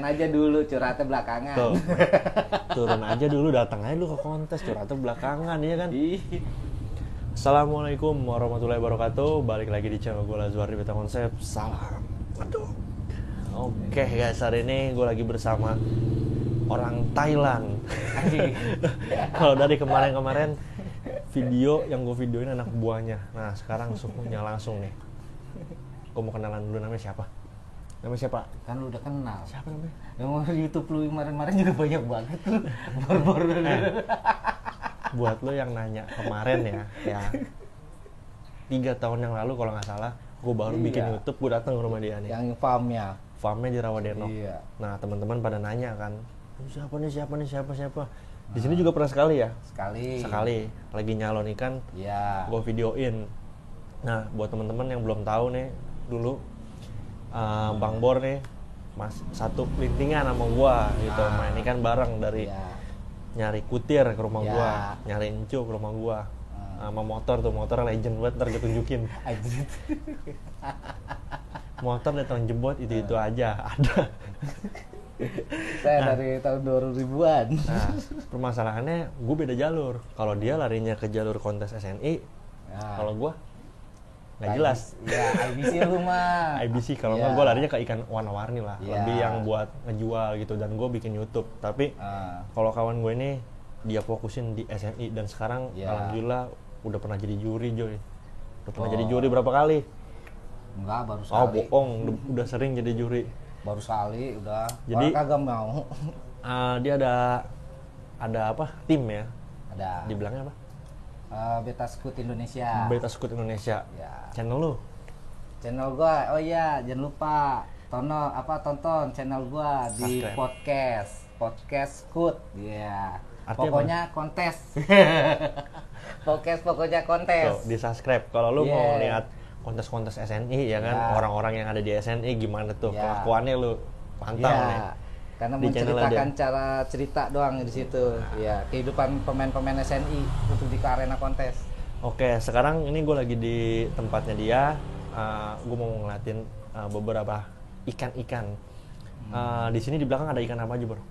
Main aja dulu, curhatnya belakangan. Tuh. Turun aja dulu, datang aja lu ke kontes, curhatnya belakangan, ya kan? Assalamualaikum warahmatullahi wabarakatuh. Balik lagi di channel gue Lazwar di Beta Konsep. Salam. Aduh. Oke guys, hari ini gue lagi bersama orang Thailand. Kalau dari kemarin-kemarin video yang gue videoin anak buahnya. Nah sekarang sukunya langsung nih. Gue mau kenalan dulu, namanya siapa? Namanya siapa? Kan lu udah kenal. Siapa namanya? Yang YouTube lu kemarin-kemarin juga banyak banget tuh. Bor-bor. Buat lo yang nanya kemarin ya 3 tahun yang lalu kalau nggak salah gue baru bikin YouTube, gue datang ke rumah dia nih. Yang farmnya Farmnya di Rawadenok. Iya. Nah teman-teman pada nanya kan, siapa di sini juga pernah sekali ya, sekali lagi nyalon ikan, Iya. gue videoin. Nah buat teman-teman yang belum tahu nih, dulu Bang Bor nih satu pelintingan sama gue gitu, main ikan bareng dari nyari kutir ke rumah gua, nyari encu ke rumah gua, sama motor legend banget, ntar gue tunjukin. Motor datang jebot itu aja ada. Saya dari tahun 2000-an. Nah permasalahannya gue beda jalur. Kalau dia larinya ke jalur kontes SNI, kalau gua nggak jelas. Ya IBC lu mah. IBC kalau nggak gue larinya ke ikan warna-warni lah, lebih yang buat ngejual gitu, dan gue bikin YouTube. Tapi kalau kawan gue ini dia fokusin di SNI, dan sekarang alhamdulillah udah pernah jadi juri, Joy. Udah pernah jadi juri berapa kali? Enggak, baru sekali. Oh bohong, udah sering jadi juri. Baru sekali udah. Jadi kagak mau. Dia ada apa? Tim ya? Ada. Dibilangnya apa? Beta Scoot Indonesia. Beta Scoot Indonesia. Ya. Channel lu? Channel gua, oh iya, jangan lupa tonton channel gua di podcast Scoot. Iya. Pokoknya kontes. pokoknya kontes. Tuh, di subscribe. Kalau lu mau lihat kontes-kontes SNI ya kan, orang-orang yang ada di SNI gimana tuh kelakuannya, lu pantau nih. Karena menceritakan cara cerita doang di situ. Ya, kehidupan pemain-pemain SNI untuk di arena kontes. Oke, sekarang ini gue lagi di tempatnya dia. Gue mau ngeliatin beberapa ikan-ikan. Di sini di belakang ada ikan apa aja, Bro?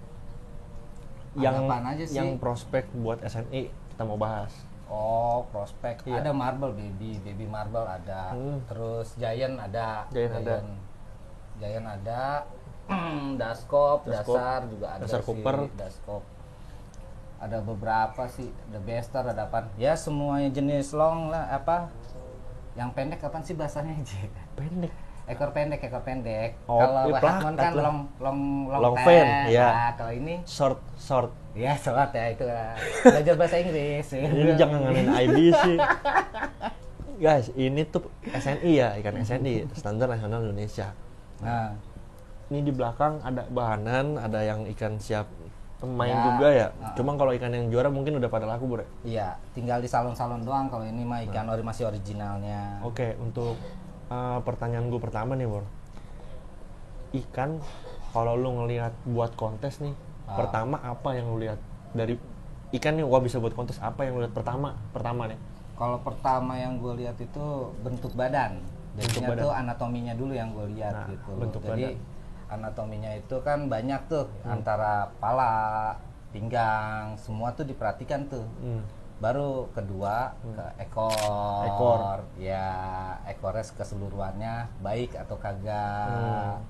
Yang prospek buat SNI kita mau bahas. Oh, prospek. Iya. Ada marble baby marble ada. Terus giant ada. Giant ada. Daskop, dasar juga ada. Dasar Cooper, daskop. Ada beberapa sih, ada bester, ada apa? Ya semuanya jenis long lah, apa? Yang pendek kapan sih bahasanya aja? Pendek. Ekor pendek. Oh, kalau Wahatmon kan long fan, ya. Nah, kalau ini short. Ya, short ya itu. Belajar bahasa Inggris. Ini jangan ngalahin IBC. Guys, ini tuh SNI ya, ikan SNI, Standar Nasional Indonesia. Nah, ini di belakang ada bahanan, ada yang ikan siap main juga ya. Cuma kalau ikan yang juara mungkin udah pada laku, Bro. Iya, tinggal di salon-salon doang. Kalau ini mah ikan masih originalnya. Oke, untuk pertanyaan gue pertama nih, Bro. Ikan kalau lu ngelihat buat kontes nih, pertama apa yang lu lihat dari ikan nih? Wah, bisa buat kontes, apa yang lu lihat pertama nih? Kalau pertama yang gue lihat itu bentuk badan. Jadinya tuh anatominya dulu yang gue lihat gitu. Jadi anatominya itu kan banyak tuh, antara pala, pinggang, semua tuh diperhatikan tuh. Baru kedua ke ekor. Ya, ekornya keseluruhannya baik atau kagak,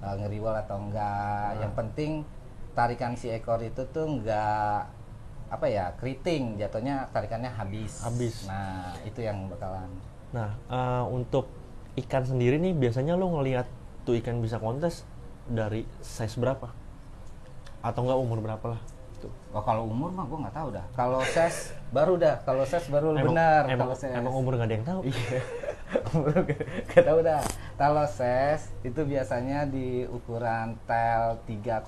ngeriwal atau enggak. Yang penting tarikan si ekor itu tuh enggak keriting, jatuhnya tarikannya habis. Nah, itu yang bakalan. Nah, untuk ikan sendiri nih biasanya lo ngelihat tuh ikan bisa kontes dari size berapa? Atau enggak umur berapa lah? Tuh. Oh, kalau umur mah gue nggak tahu dah. Kalau size baru benar. Emang umur nggak ada yang tahu. Iya. Umur nggak tahu dah. Kalau size itu biasanya di ukuran tail 3,5.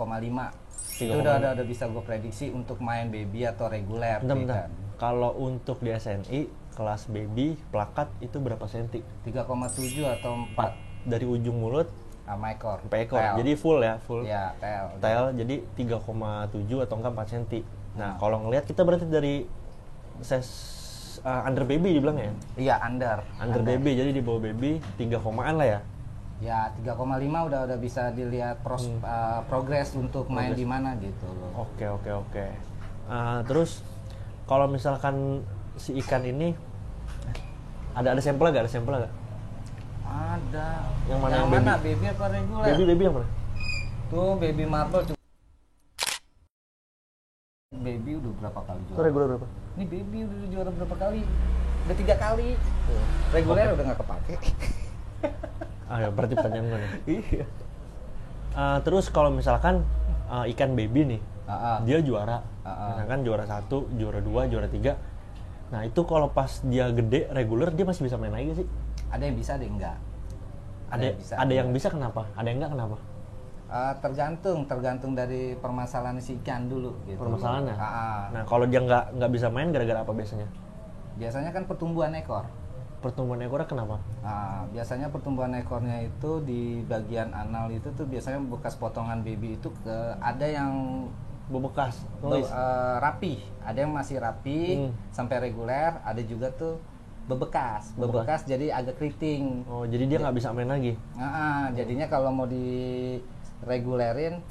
Itu udah bisa gue prediksi untuk main baby atau reguler. Bentar. Kalau untuk di SNI kelas baby plakat itu berapa senti? 3,7 atau 4 dari ujung mulut sama ekor. Sampai ekor. Jadi full. Ya, tail jadi 3,7 atau enggak 4 cm. Nah, kalau ngelihat kita berarti dari size under baby dibilang ya? Iya, under baby, jadi di bawah baby 3 komaan lah ya. Ya 3,5 udah bisa dilihat progres untuk main di mana gitu loh. Oke. Terus kalau misalkan si ikan ini ada sampelnya nggak? Ada. Yang mana? Yang mana? Baby apa reguler? Baby yang mana? Tuh baby marble. Baby udah berapa kali juara? Itu reguler berapa? Ini baby udah juara berapa kali? Udah 3 kali. Reguler udah nggak kepake. Ya berarti pertanyaan gue nih. Iya. Terus kalau misalkan ikan baby nih, dia juara, misalkan juara 1, juara 2, juara 3. Nah itu kalau pas dia gede reguler dia masih bisa main lagi sih? Ada yang bisa, ada yang enggak. Ada yang bisa kenapa? Ada yang enggak kenapa? Tergantung dari permasalahan si ikan dulu. Gitu. Permasalahannya? Nah kalau dia nggak bisa main gara-gara apa biasanya? Biasanya kan pertumbuhan ekor. Pertumbuhan ekornya kenapa? Biasanya pertumbuhan ekornya itu di bagian anal itu tuh biasanya bekas potongan baby itu ada yang bebekas, rapi, ada yang masih rapi sampai reguler, ada juga tuh bebekas jadi agak keriting. Oh jadi dia nggak bisa main lagi? Jadinya kalau mau diregulerin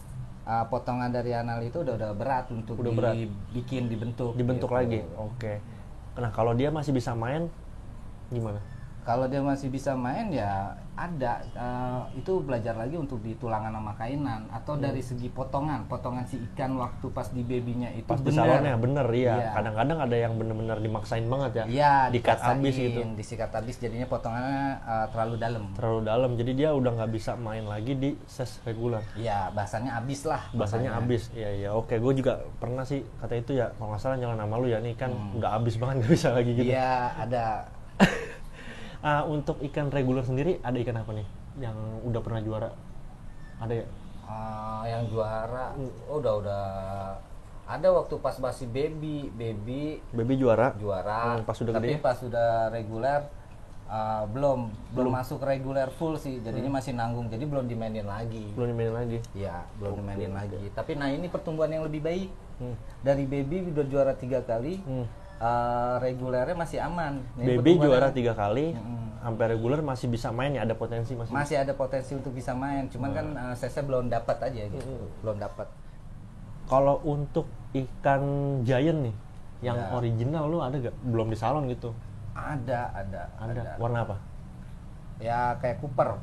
potongan dari anal itu udah berat untuk dibentuk lagi. Oke. Nah kalau dia masih bisa main gimana? Kalau dia masih bisa main ya ada itu belajar lagi untuk di tulangan sama kainan atau dari segi potongan si ikan waktu pas di babynya itu pas di salonnya bener ya. Kadang-kadang ada yang bener-bener dimaksain banget ya. Iya, dikat habis gitu. Disikat habis jadinya potongannya terlalu dalam. Jadi dia udah nggak bisa main lagi di size reguler. Iya, bahasanya habis lah. Bahasanya habis. Iya. Oke, gue juga pernah sih kata itu ya. Kalau nggak salah nyala nama lu ya nih kan nggak habis banget nggak bisa lagi gitu. Iya, ada. Untuk ikan reguler sendiri ada ikan apa nih yang udah pernah juara? Ada ya? Yang juara udah ada waktu pas masih baby juara. Pas udah gede. Tapi pas udah reguler belum masuk reguler full sih, jadinya masih nanggung, jadi belum dimainin lagi. Iya, belum dimainin lagi. Tapi nah ini pertumbuhan yang lebih baik. Dari baby udah juara 3 kali. Regulernya masih aman. Baby juara 3 kali, sampai reguler masih bisa main ya, ada potensi masih ada potensi untuk bisa main. Cuman kan saya belum dapat aja gitu, belum dapat. Kalau untuk ikan giant nih, yang original lu ada gak? Belum di salon gitu? Ada. Warna apa? Ya kayak Cooper.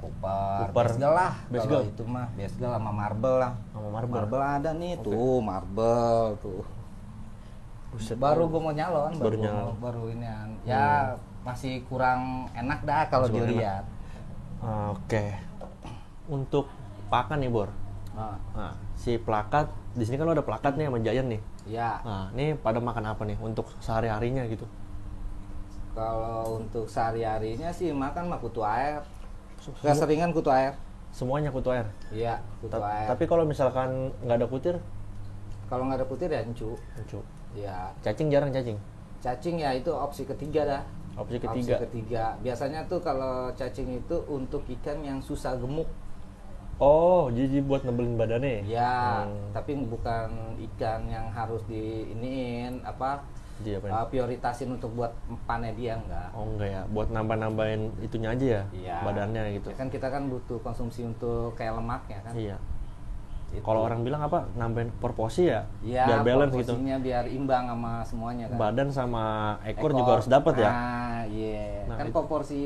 Basgal lah. Kalau itu mah Basgal sama Marble lah. Marble ada nih tuh, Marble tuh. Baru gue mau nyalon, baru ini ya masih kurang enak dah kalau dilihat. Oke. Untuk pakan nih Bor. Nah, si plakat di sini kan lo ada plakat nih sama Giant nih. Iya. Nah, ini pada makan apa nih untuk sehari-harinya gitu? Kalau untuk sehari-harinya sih makan mah kutu air. Keseringan kutu air. Semuanya kutu air. Iya, kutu air. Tapi kalau misalkan nggak ada kutir? Kalau nggak ada kutir ya encu. Ya. Cacing jarang cacing. Cacing ya itu opsi ketiga dah. Opsi ketiga. Biasanya tuh kalau cacing itu untuk ikan yang susah gemuk. Oh, jadi buat nebelin badannya? Ya, tapi bukan ikan yang harus diiniin prioritasin untuk buat panah dia enggak. Oh enggak ya, buat nambah-nambahin itunya aja ya, badannya gitu. Ya kan kita kan butuh konsumsi untuk kayak lemaknya kan. Iya. Kalau orang bilang apa, nambahin proporsi ya, biar balance gitu. Proporsinya biar imbang sama semuanya kan. Badan sama ekor juga harus dapat ya. Nah, kan proporsi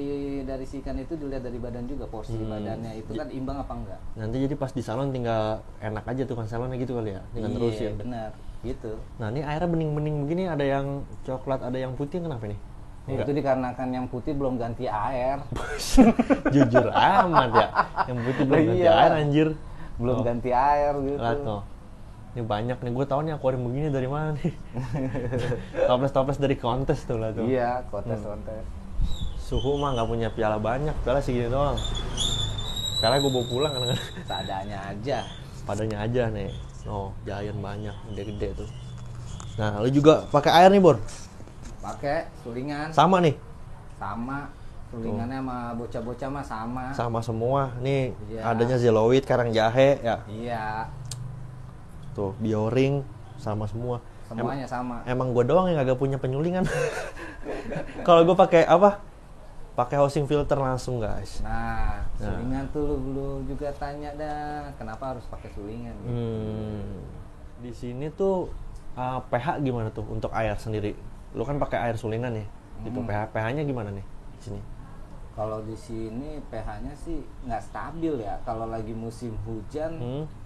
dari si ikan itu dilihat dari badan juga, porsi badannya itu kan imbang apa enggak. Nanti jadi pas di salon tinggal enak aja tuh kan salonnya gitu kali ya, tinggal terusin. Iya benar, gitu. Nah ini airnya bening-bening begini, ada yang coklat, ada yang putih, kenapa nih? Itu dikarenakan yang putih belum ganti air. Jujur amat ya, yang putih belum ganti air anjir. Belum ganti air gitu. Tuh. Ini banyak nih, gue tau nih akuarium begini dari mana nih. Toples dari kontes tuh lah tuh. Iya, kontes. Suhu mah nggak punya piala banyak, piala segini doang. Piala gue bawa pulang kan. Padanya aja nih. Oh, Giant banyak, gede-gede tuh. Nah, lu juga pakai air nih, Bor? Pakai sulingan. Sama nih? Sama. Sulingannya sama bocah-bocah mah sama. Sama semua. Nih adanya Zeloid, karang jahe ya. Iya. Tuh, Bioring sama semua. Semuanya sama. Emang gue doang yang agak punya penyulingan. Kalau gue pakai apa? pakai housing filter langsung guys. Nah, sulingan tuh lu juga tanya dah, kenapa harus pakai sulingan? Gitu. Di sini tuh pH gimana tuh untuk air sendiri? Lu kan pakai air sulingan ya, gitu. pH-nya gimana nih di sini? Kalau di sini pH-nya sih nggak stabil ya. Kalau lagi musim hujan,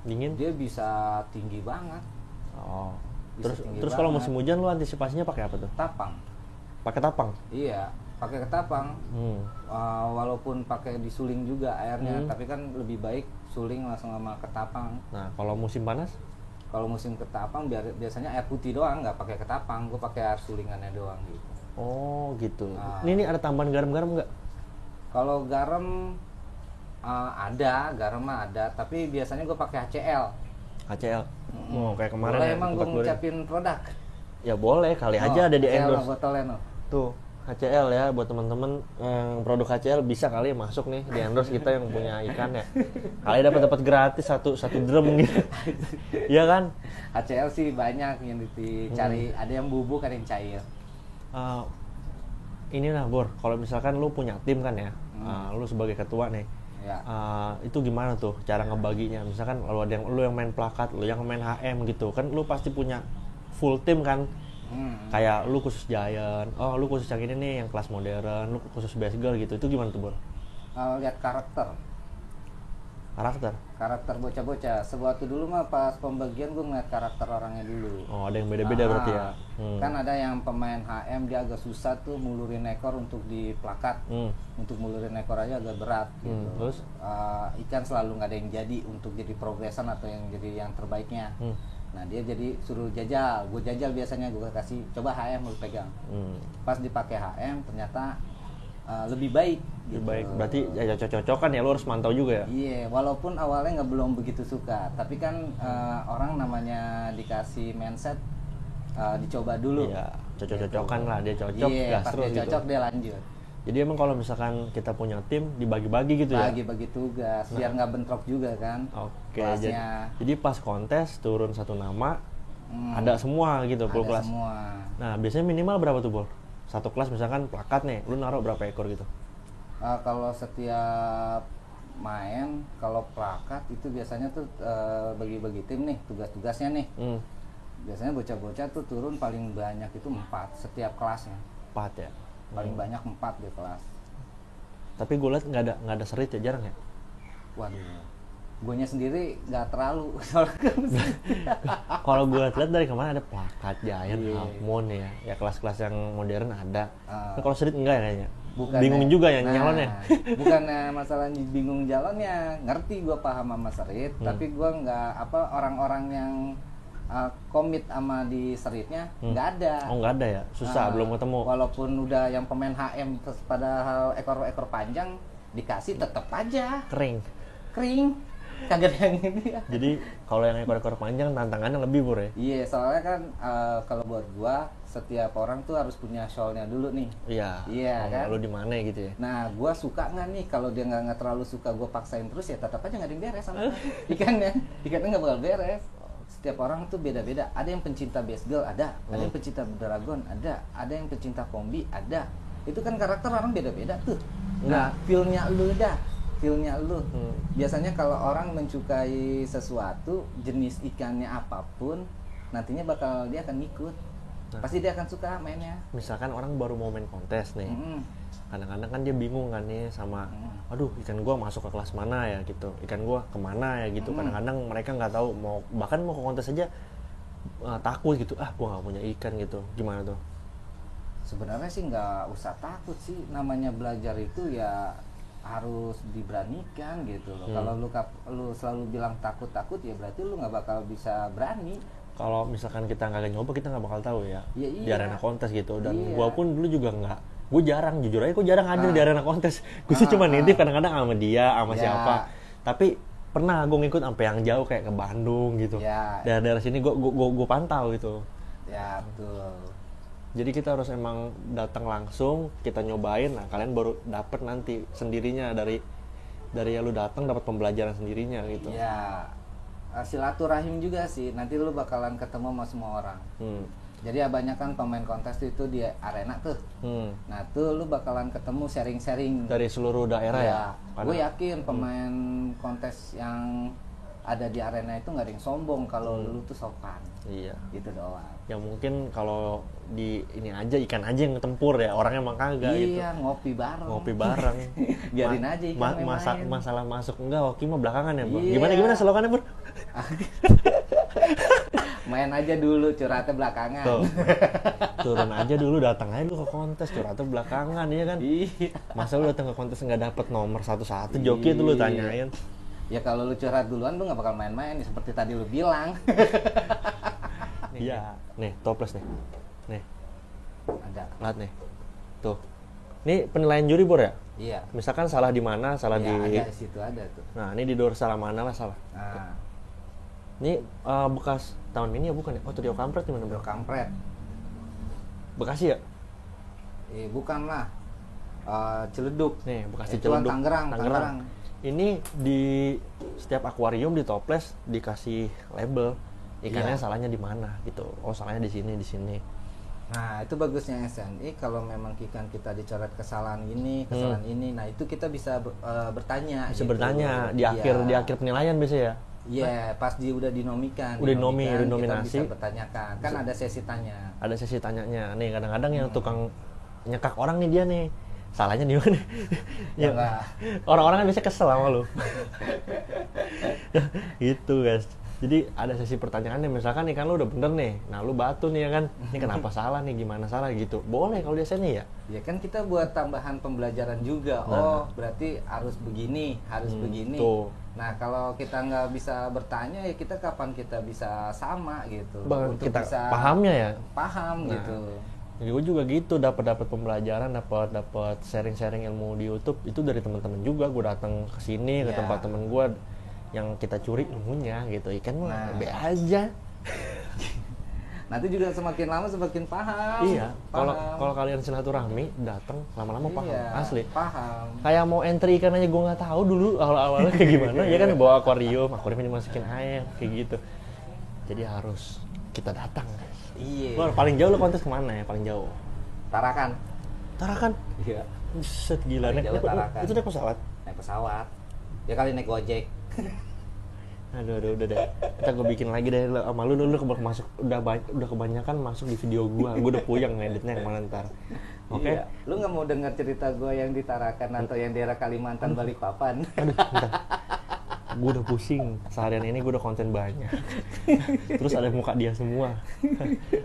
dingin, dia bisa tinggi banget. Oh, terus kalau musim hujan lu antisipasinya pakai apa tuh? Tapang. Pakai tapang? Iya, pakai ketapang. Walaupun pakai disuling juga airnya, tapi kan lebih baik suling langsung sama ketapang. Nah, kalau musim panas? Kalau musim ketapang biasanya air putih doang, nggak pakai ketapang. Gue pakai air sulingannya doang gitu. Oh gitu. Ini ada tambahan garam-garam nggak? Kalau garam ada, garam mah ada, tapi biasanya gue pakai HCl. HCl. Oh, kayak kemarin. Boleh ya, emang gue ngucapin produk? Ya boleh, kali aja ada di endorse. Botolnya no. Tuh, HCl ya buat teman-teman yang produk HCl bisa kali masuk nih di endorse kita yang punya ikan ya. Kali dapat gratis satu drum gitu. Iya kan? HCl sih banyak yang dicari, ada yang bubuk, ada yang cair. Ini lah Bor, kalau misalkan lu punya tim kan ya, lu sebagai ketua nih, ya. Itu gimana tuh cara ngebaginya? Misalkan kalau ada lu yang main plakat, lu yang main HM gitu, kan lu pasti punya full tim kan, kayak lu khusus Giant, lu khusus yang ini nih yang kelas modern, lu khusus base girl gitu, itu gimana tuh Bor? Lihat karakter bocah-bocah. Waktu dulu mah pas pembagian gue ngeliat karakter orangnya dulu. Oh, ada yang beda-beda berarti ya. Kan ada yang pemain HM dia agak susah tuh mulurin ekor untuk di plakat. Untuk mulurin ekor aja agak berat gitu. Terus ikan selalu nggak ada yang jadi untuk jadi progresan atau yang jadi yang terbaiknya. Nah dia jadi suruh jajal, gue jajal biasanya, gue kasih coba HM lu pegang. Pas dipakai HM ternyata lebih baik gitu. Lebih baik, berarti ya cocok-cocokan ya, lo harus mantau juga ya? Iya, walaupun awalnya belum begitu suka, tapi kan orang namanya dikasih mindset, dicoba dulu. Iya, cocok-cocokan gitu. Lah, dia cocok, gas terus gitu. Cocok dia lanjut. Jadi emang kalau misalkan kita punya tim, dibagi-bagi gitu ya? Bagi-bagi tugas, biar nggak bentrok juga kan. Oke, jadi pas kontes turun satu nama, ada semua gitu, full kelas. Semua. Nah, biasanya minimal berapa tuh Bol? Satu kelas misalkan plakat nih, lu naruh berapa ekor gitu? Kalau setiap main, kalau plakat itu biasanya tuh bagi-bagi tim nih, tugas-tugasnya nih. Biasanya bocah-bocah tuh turun paling banyak itu 4 setiap kelasnya. 4 ya? Paling banyak 4 di kelas. Tapi gue liat nggak ada serit ya, jarang ya? Waduh, guanya sendiri nggak terlalu. Kalau gue lihat dari kemarin ada plakat Giant, Halfmoon ya kelas-kelas yang modern ada. Nah, kalau serit enggak ya kayaknya. Bingung juga ya nyalonnya. Bukannya masalah bingung jalannya, ngerti gue paham sama serit, tapi gue nggak orang-orang yang komit sama di seritnya nggak ada. Oh nggak ada ya, susah belum ketemu. Walaupun udah yang pemain HM padahal ekor-ekor panjang dikasih tetap aja kering. Kagak yang ini ya. Jadi kalau yang ekor-ekor panjang tantangannya lebih Bro ya? Iya, soalnya kan kalau buat gua setiap orang tuh harus punya shawl-nya dulu nih. Iya kan? Lu di mana gitu ya? Nah, gua suka nggak nih kalau dia nggak terlalu suka gua paksain terus ya tetap aja nggak ada yang beres sama ikannya nggak bakal beres. Setiap orang tuh beda-beda. Ada yang pencinta base girl, ada yang pencinta dragon, ada yang pencinta kombi, ada. Itu kan karakter orang beda-beda tuh. Nah, feel-nya lu. Biasanya kalau orang mencukai sesuatu, jenis ikannya apapun, nantinya bakal dia akan ikut. Pasti dia akan suka mainnya. Misalkan orang baru mau main kontes nih, kadang-kadang kan dia bingung kan nih sama, aduh ikan gua masuk ke kelas mana ya gitu, ikan gua kemana ya gitu. Kadang-kadang mereka nggak tahu bahkan mau ke kontes aja takut gitu, gua nggak punya ikan gitu. Gimana tuh? Sebenarnya sih nggak usah takut sih, namanya belajar itu ya harus diberanikan gitu loh. Kalau lu selalu bilang takut ya berarti lu nggak bakal bisa berani. Kalau misalkan kita nggak nyoba, kita nggak bakal tahu ya, iya. Di arena kontes gitu. Dan gua pun dulu juga nggak, gue jarang hadir di arena kontes. Gue sih cuma nitip kadang-kadang sama dia, sama siapa. Tapi pernah gue ngikut sampai yang jauh kayak ke Bandung gitu. Daerah sini gue pantau gitu. Ya betul. Jadi kita harus emang datang langsung, kita nyobain, nah kalian baru dapet nanti sendirinya dari yang lu datang dapat pembelajaran sendirinya gitu. Iya, silaturahim juga sih, nanti lu bakalan ketemu sama semua orang. Jadi ya banyak kan pemain kontes itu di arena tuh. Nah tuh lu bakalan ketemu sharing-sharing dari seluruh daerah ya. Gue yakin pemain kontes yang ada di arena itu nggak ada yang sombong kalau lu tuh sopan. Iya. Gitu doang. Ya mungkin kalau di ini aja ikan aja yang tempur ya, orangnya emang kagak gitu. Iya, ngopi bareng. Biarin aja ikan main. Masalah masuk enggak, hoki mah belakangan ya, Bro. Iya. Gimana slogannya, Bro? Main aja dulu, curhatnya belakangan. Tuh. Turun aja dulu, datang aja lu ke kontes, curhatnya belakangan, ya kan? Iya. Masa lu datang ke kontes nggak dapet nomor satu-satu, joki itu lu tanyain. Ya kalau lu curhat duluan lu nggak bakal main-main seperti tadi lu bilang. Iya. Nih, toples nih. Nih. Ada. Lihat nih. Tuh. Ini penilaian juri, Bor ya? Iya. Misalkan salah di mana, salah ya, di ada situ ada tuh. Nah, ini di dorsal mana lah salah. Nah, ini bekas tahun ini ya bukan ya? Oh, Trio Kampret di mana, Bro? Kampret. Bekasi ya? Bukan lah. Ciledug. Nih, Bekasi Ituan Ciledug. Tangerang. Ini di setiap akuarium di toples dikasih label ikannya salahnya di mana gitu. Oh, salahnya di sini. Nah, itu bagusnya SNI kalau memang ikan kita dicoret kesalahan ini, nah itu kita bisa bertanya. Bisa gitu. Bertanya di akhir penilaian biasanya ya. Iya, pas udah dinomikan. Udah dinominasi. Kita bisa bertanyakan. Kan ada sesi tanya. Ada sesi tanyanya. Nih kadang-kadang yang tukang nyekak orang nih dia nih. Salahnya di mana? Ya, orang-orang kan biasanya kesel sama lu. Gitu, guys. Jadi ada sesi pertanyaannya, misalkan ikan lu udah bener nih, nah lu batu nih ya kan, ini kenapa salah nih, gimana salah gitu. Boleh kalau di sini ya. Ya kan kita buat tambahan pembelajaran juga. Oh, berarti harus begini, begini. Tuh. Nah, kalau kita nggak bisa bertanya, ya kita kapan kita bisa sama gitu. Untuk kita bisa pahamnya ya. Paham gitu. Gue juga gitu, dapat pembelajaran, dapat sharing ilmu di YouTube itu dari teman-teman juga. Gue datang ke sini ke tempat temen gue yang kita curi ilmunya gitu. Ikan mah be aja. Nanti juga semakin lama semakin paham. Iya. Kalau kalian silaturahmi datang lama-lama paham, asli. Paham. Kayak mau entry ikan aja gue nggak tahu dulu awal-awalnya kayak gimana. Ya kan bawa akuariumnya dimasukin air kayak gitu. Jadi harus kita datang. Iya. Lo paling jauh lo kontes kemana ya? Paling jauh? Tarakan. Iya. Set gila. Itu naik pesawat? Naik pesawat. Ya kali naik Gojek. Aduh, udah deh. Kita gue bikin lagi deh sama lu masuk udah kebanyakan masuk di video gua. Gua udah puyeng ngeditnya kemana ntar. Oke. Iya. Lu nggak mau dengar cerita gua yang di Tarakan atau yang daerah Kalimantan Balikpapan? Aduh, bentar. Gue udah pusing, seharian ini gue udah konten banyak. Terus ada muka dia semua.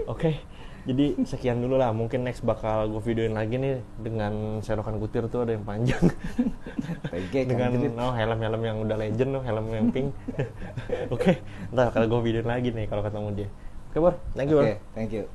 Oke, jadi sekian dulu lah. Mungkin next bakal gue videoin lagi nih dengan serokan kutir tuh ada yang panjang. Dengan helm-helm yang udah legend loh, helm yang pink. Oke, ntar kalau gue videoin lagi nih kalau ketemu dia. Oke, Bor, thank you, Bor. Thank you.